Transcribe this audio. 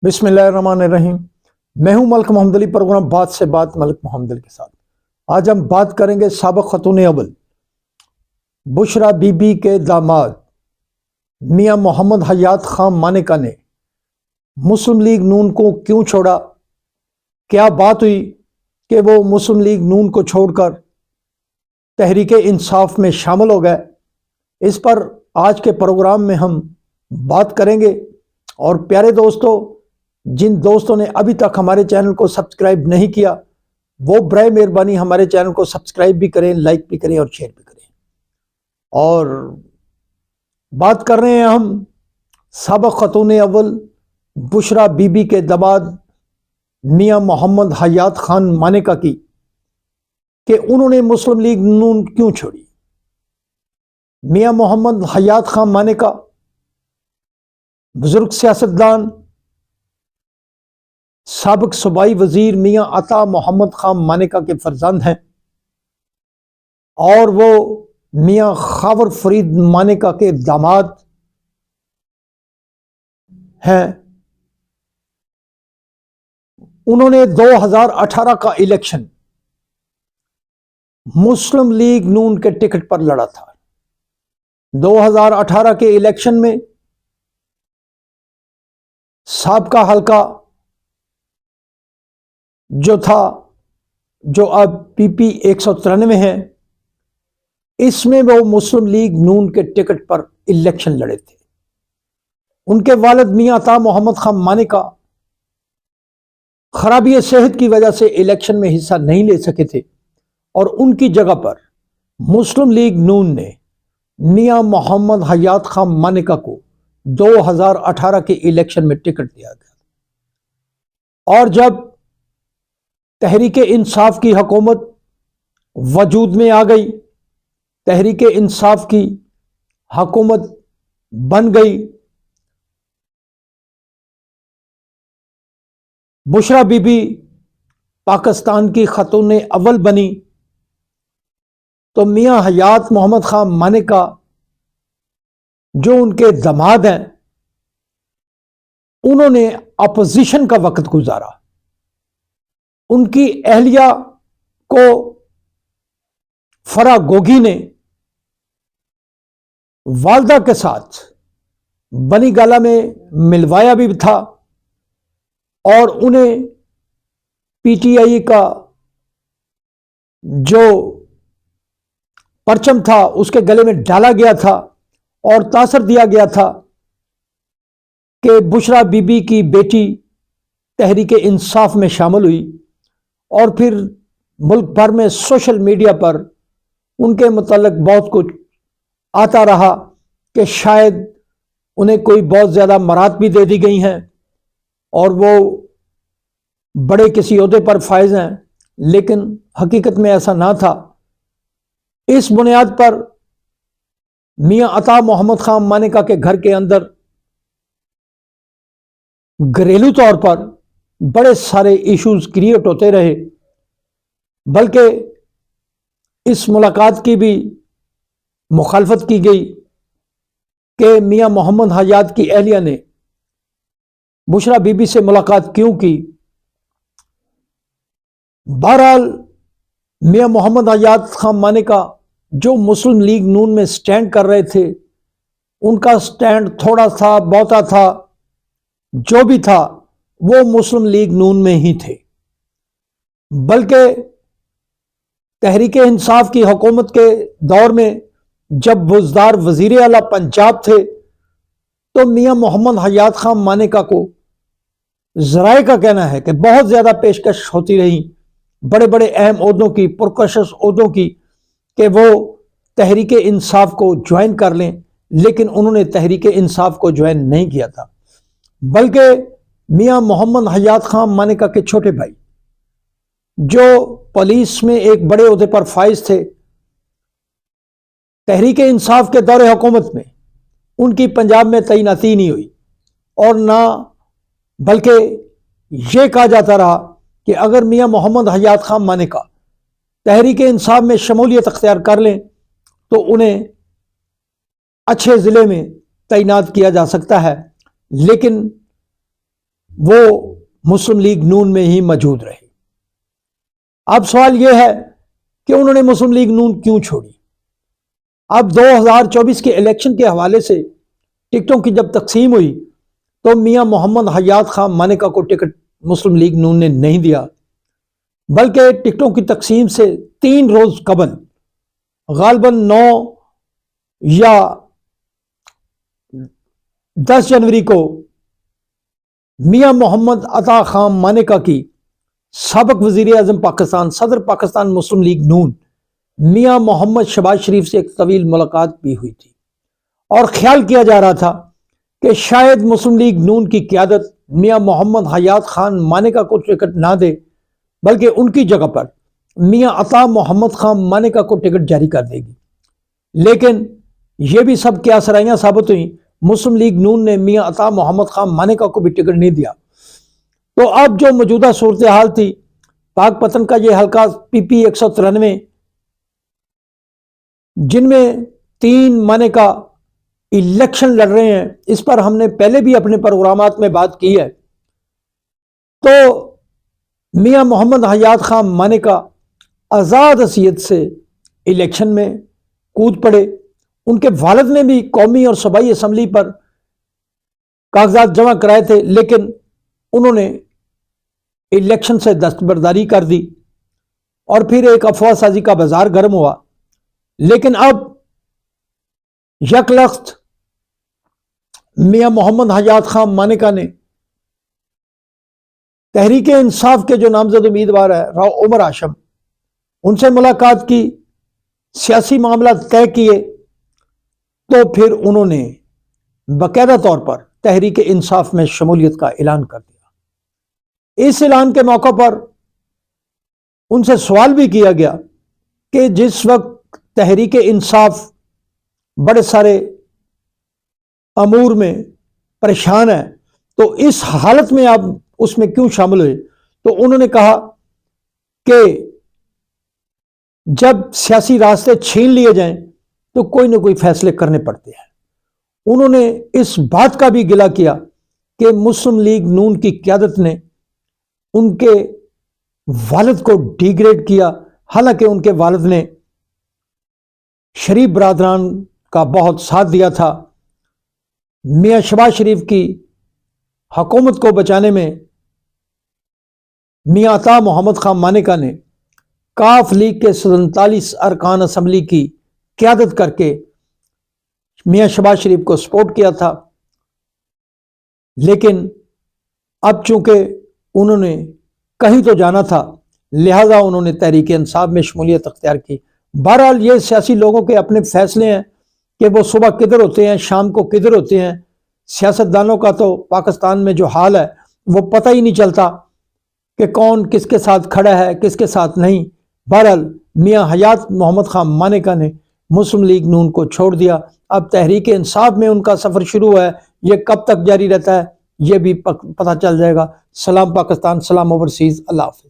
बिस्मिल्लाहिर्रहमानिर्रहीम। मैं हूं मलिक मोहम्मद अली, प्रोग्राम बात से बात मलिक मोहम्मद अली के साथ। आज हम बात करेंगे साबिक खतून अव्वल बुशरा बीबी के दामाद मियां मोहम्मद हयात खान मानेका ने मुस्लिम लीग नून को क्यों छोड़ा। क्या बात हुई कि वो मुस्लिम लीग नून को छोड़कर तहरीक इंसाफ में शामिल हो गए। इस पर आज के प्रोग्राम में हम बात करेंगे। और प्यारे दोस्तों, जिन दोस्तों ने अभी तक हमारे चैनल को सब्सक्राइब नहीं किया, वो बराए मेहरबानी हमारे चैनल को सब्सक्राइब भी करें, लाइक भी करें और शेयर भी करें। और बात कर रहे हैं हम साबिक खतून अव्वल बुशरा बीबी के दामाद मियां मोहम्मद हयात खान मानेका की कि उन्होंने मुस्लिम लीग नून क्यों छोड़ी। मियां मोहम्मद हयात खान मानेका बुजुर्ग सियासतदान, साबिक सूबाई वजीर मियां अता मोहम्मद खान मानेका के फर्जंद हैं और वो मियां खावर फरीद मानेका के दामाद हैं। उन्होंने 2018 का इलेक्शन मुस्लिम लीग नून के टिकट पर लड़ा था। 2018 के इलेक्शन में साबका हल्का जो था, जो अब PP 193 है, इसमें वो मुस्लिम लीग नून के टिकट पर इलेक्शन लड़े थे। उनके वालिद मियां अता मोहम्मद खान मानेका खराबी सेहत की वजह से इलेक्शन में हिस्सा नहीं ले सके थे और उनकी जगह पर मुस्लिम लीग नून ने मियां मोहम्मद हयात खान मानेका को 2018 के इलेक्शन में टिकट दिया गया। और जब तहरीक इंसाफ की हुकूमत वजूद में आ गई, तहरीक इंसाफ की हुकूमत बन गई, बुशरा बीबी पाकिस्तान की खतून अव्वल बनी, तो मियां हयात मोहम्मद खान मानेका जो उनके दामाद हैं, उन्होंने अपोजिशन का वक्त गुजारा। उनकी अहलिया को फरा गोगी ने वालदा के साथ बनी गाला में मिलवाया भी था और उन्हें PTI का जो परचम था उसके गले में डाला गया था और तासर दिया गया था कि बुशरा बीबी की बेटी तहरीक इंसाफ में शामिल हुई। और फिर मुल्क भर में सोशल मीडिया पर उनके मुताल्लिक बहुत कुछ आता रहा कि शायद उन्हें कोई बहुत ज़्यादा मरात भी दे दी गई हैं और वो बड़े किसी ओहदे पर फायज हैं, लेकिन हकीकत में ऐसा ना था। इस बुनियाद पर मियां अता मोहम्मद खान मानेका के घर के अंदर घरेलू तौर पर बड़े सारे इश्यूज क्रिएट होते रहे, बल्कि इस मुलाकात की भी मुखालफत की गई कि मियां मोहम्मद हयात की अहलिया ने बुशरा बीबी से मुलाकात क्यों की। बहरहाल मियां मोहम्मद हयात खान मानेका जो मुस्लिम लीग नून में स्टैंड कर रहे थे, उनका स्टैंड थोड़ा था, बहुता था, जो भी था वो मुस्लिम लीग नून में ही थे। बल्कि तहरीक इंसाफ की हुकूमत के दौर में जब बुज़दार वज़ीर आला पंजाब थे, तो मियां मोहम्मद हयात खान मानेका को ज़राए का कहना है कि बहुत ज़्यादा पेशकश होती रही बड़े बड़े अहम ओहदों की, पुरकशिश ओहदों की, कि वो तहरीक इंसाफ को ज्वाइन कर लें, लेकिन उन्होंने तहरीक इंसाफ को ज्वाइन नहीं किया था। बल्कि मियां मोहम्मद हयात खान मानेका के छोटे भाई जो पुलिस में एक बड़े ओहदे पर फाइज थे, तहरीक इंसाफ के दौरे हुकूमत में उनकी पंजाब में तैनाती नहीं हुई और ना, बल्कि ये कहा जाता रहा कि अगर मियां मोहम्मद हयात खान मानेका तहरीक इंसाफ में शमूलियत अख्तियार कर लें तो उन्हें अच्छे ज़िले में तैनात किया जा सकता है। लेकिन وہ مسلم لیگ نون میں ہی موجود رہے۔ اب سوال یہ ہے کہ انہوں نے مسلم لیگ نون کیوں چھوڑی؟ اب 2024 کے الیکشن کے حوالے سے ٹکٹوں کی جب تقسیم ہوئی تو میاں محمد حیات خان مانیکا کو ٹکٹ مسلم لیگ نون نے نہیں دیا، بلکہ ٹکٹوں کی تقسیم سے 3 روز قبل غالباً 9 یا 10 جنوری کو میاں محمد عطا خان مانیکا کی سابق وزیر اعظم پاکستان، صدر پاکستان مسلم لیگ نون میاں محمد شہباز شریف سے ایک طویل ملاقات بھی ہوئی تھی، اور خیال کیا جا رہا تھا کہ شاید مسلم لیگ نون کی قیادت میاں محمد حیات خان مانیکا کو ٹکٹ نہ دے، بلکہ ان کی جگہ پر میاں عطا محمد خان مانیکا کو ٹکٹ جاری کر دے گی۔ لیکن یہ بھی سب کیا سرائیاں ثابت ہوئیں، مسلم لیگ نون نے میاں عطا محمد خان مانیکا کو بھی ٹکٹ نہیں دیا۔ تو اب جو موجودہ صورتحال تھی، پاک پتن کا یہ حلقہ پی پی 193 جن میں 3 مانیکا الیکشن لڑ رہے ہیں، اس پر ہم نے پہلے بھی اپنے پروگرامات میں بات کی ہے۔ تو میاں محمد حیات خان مانیکا آزاد حیثیت سے الیکشن میں کود پڑے۔ ان کے والد نے بھی قومی اور صوبائی اسمبلی پر کاغذات جمع کرائے تھے، لیکن انہوں نے الیکشن سے دستبرداری کر دی اور پھر ایک افواہ سازی کا بازار گرم ہوا۔ لیکن اب یک لخت میاں محمد حیات خان مانیکا نے تحریک انصاف کے جو نامزد امیدوار ہے راؤ عمر ہاشم، ان سے ملاقات کی، سیاسی معاملات طے کیے، تو پھر انہوں نے باقاعدہ طور پر تحریک انصاف میں شمولیت کا اعلان کر دیا۔ اس اعلان کے موقع پر ان سے سوال بھی کیا گیا کہ جس وقت تحریک انصاف بڑے سارے امور میں پریشان ہے، تو اس حالت میں آپ اس میں کیوں شامل ہوئے؟ تو انہوں نے کہا کہ جب سیاسی راستے چھین لیے جائیں تو کوئی نہ کوئی فیصلے کرنے پڑتے ہیں۔ انہوں نے اس بات کا بھی گلہ کیا کہ مسلم لیگ نون کی قیادت نے ان کے والد کو ڈی گریڈ کیا، حالانکہ ان کے والد نے شریف برادران کا بہت ساتھ دیا تھا۔ میاں شہباز شریف کی حکومت کو بچانے میں میاں عطا محمد خان مانیکا نے کاف لیگ کے 47 ارکان اسمبلی کی قیادت کر کے میاں شہباز شریف کو سپورٹ کیا تھا۔ لیکن اب چونکہ انہوں نے کہیں تو جانا تھا، لہذا انہوں نے تحریک انصاف میں شمولیت اختیار کی۔ بہرحال یہ سیاسی لوگوں کے اپنے فیصلے ہیں کہ وہ صبح کدھر ہوتے ہیں، شام کو کدھر ہوتے ہیں۔ سیاستدانوں کا تو پاکستان میں جو حال ہے وہ پتہ ہی نہیں چلتا کہ کون کس کے ساتھ کھڑا ہے، کس کے ساتھ نہیں۔ بہرحال میاں حیات محمد خان مانیکا نے مسلم لیگ نون کو چھوڑ دیا۔ اب تحریک انصاف میں ان کا سفر شروع ہے، یہ کب تک جاری رہتا ہے یہ بھی پتہ چل جائے گا۔ سلام پاکستان، سلام اوورسیز، اللہ حافظ۔